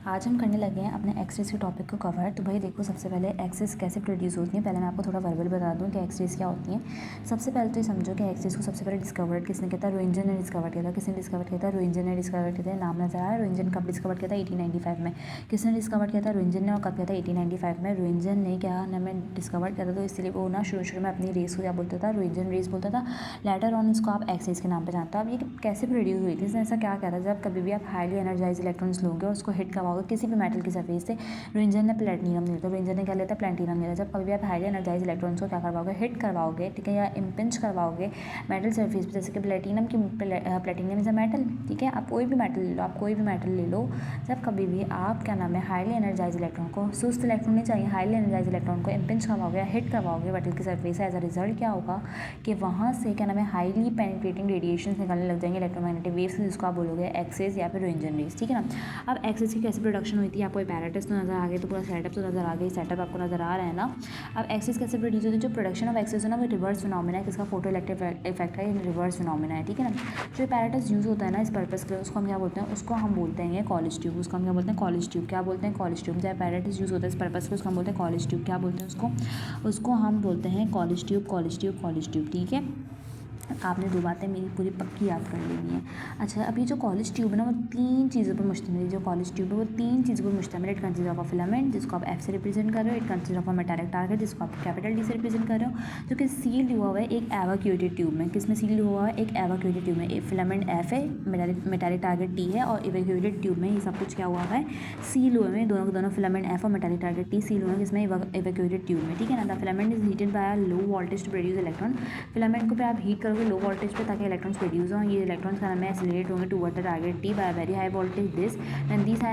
आज हम करने लगे हैं अपने एक्सरेज के टॉपिक को कवर। तो भाई देखो, सबसे पहले एक्सरेज कैसे प्रोड्यूस होती हैं। पहले मैं आपको थोड़ा वर्बल बता दूं कि एक्सरेज क्या होती हैं। सबसे पहले तो ये समझो कि एक्सरेज को सबसे पहले डिस्कवर्ड किसने किया था? रोइंजन ने डिस्कवर किया था। किसने डिस्कवर किया था? रोइंजन ने डिस्कवर किया था। नाम नजर आया? रोइंजन कब डिस्कवर किया था? 1895 में। किसने डिस्कवर किया था? रोइंजन ने। और कब किया था? 1895 में। रोइंजन ने क्या नाम है डिस्कवर किया था, तो इसलिए वो ना शुरू में अपनी रेस को क्या बोलता था? रोइंजन रेस बोलता था। लेटर ऑन इसको आप एक्सरेज के नाम पर जानते हो। अब ये कैसे प्रोड्यूस हुई थी? इसने ऐसा क्या किया था, जब कभी भी आप हाईली एनर्जाइज इलेक्ट्रॉन्स लोगे और उसको हिट करवाओगे किसी भी मेटल की सरफेस से। रोइंजन ने प्लेटिनम लिया था। रोइंजन ने क्या लिया था? प्लेटिनम लिया था। जब कभी भी आप हाईली एनर्जाइज इलेक्ट्रॉन्स को क्या करवाओगे? हिट करवाओगे, ठीक है, या इम्पिंच करवाओगे मेटल सरफेस पे, जैसे कि प्लेटिनम की प्लेटिनम इज अ मेटल, ठीक है। आप कोई भी मेटल ले लो, आप कोई भी मेटल ले लो। जब कभी भी आप क्या नाम है हाईली एनर्जाइज इलेक्ट्रॉन को, सुस्त इलेक्ट्रॉन नहीं चाहिए, हाईली एनर्जाइज इलेक्ट्रॉन को इम्पिंच करवाओगे या हिट करवाओगे मेटल की सरफेस से, एज अ रिजल्ट क्या होगा कि वहाँ से क्या नाम है हाईली पेनिट्रेटिंग रेडिएशन निकलने लग जाएंगे, इलेक्ट्रोमैग्नेटिक वेव्स, जिसको आप बोलोगे एक्सेस या फिर रोइंजन रेस, ठीक है ना। अब एक्सेस की कैसे प्रोडक्शन हुई थी? आपको पैराटाइज तो नजर आ गई, तो पूरा सेटअप तो नजर आ गई, सेटअप आपको नजर आ रहा है ना। अब एक्सेस कैसे प्रोड्यूस होती है? जो प्रोडक्शन ऑफ एक्सेस है ना, वो रिवर्स फिनोमिना है। किसका? फोटो इलेक्ट्रिक इफेक्ट है, ये रिवर्स फिनोमिना है, ठीक है ना। जो पैराटाइज यूज होता है ना इस पर्पस के लिए, उसको हम क्या बोलते हैं? उसको हम बोलते हैं कॉलेज ट्यूब। उसको हम क्या बोलते हैं? College tube. क्या बोलते हैं? College tube. जब पैराटाइज यूज होता है इस पर्पस के, उसको हम बोलते हैं कॉलेज ट्यूब। क्या बोलते हैं उसको हम बोलते हैं college tube, college tube, college tube, ठीक है। आपने दो बातें मेरी पूरी पक्की याद कर लेनी है। अच्छा, अब ये जो कॉलेज ट्यूब है ना, वो तीन चीज़ों पर मुश्तमिल है। जो कॉलेज ट्यूब है वो तीन चीज़ों पर मुश्तमिल है। It consist of a filament, जिसको आप एफ से रिप्रेजेंट कर रहे हो। It consist of a metallic target, जिसको आप कैपिटल डी से रिप्रेजेंट कर रहे हो, जो कि सील्ड हुआ है एक एवाक्यूएटेड ट्यूब में। किसमें सील्ड हुआ है? एक एवाक्यूएटेड ट्यूब में। एक फिलामेंट एफ है, मेटालिक टारगेट टी है, और एवाक्यूएटेड ट्यूब में ये सब कुछ क्या हुआ है? सील हुए हैं। दोनों के दोनों फिलामेंट एफ और मेटालिक टारगेट टी सील हुए हैं, किसमें? एवाक्यूएटेड ट्यूब में, ठीक है ना। The filament is heated by low voltage to produce electron. Filament को फिर आप हीट करोगे लो वोल्टेज पे, ताकि इलेक्ट्रॉन्स प्रोड्यूस हों। ये इलेक्ट्रॉन्स का नाम है एक्सीलरेट होंगे toward the target T by very high voltage this, and this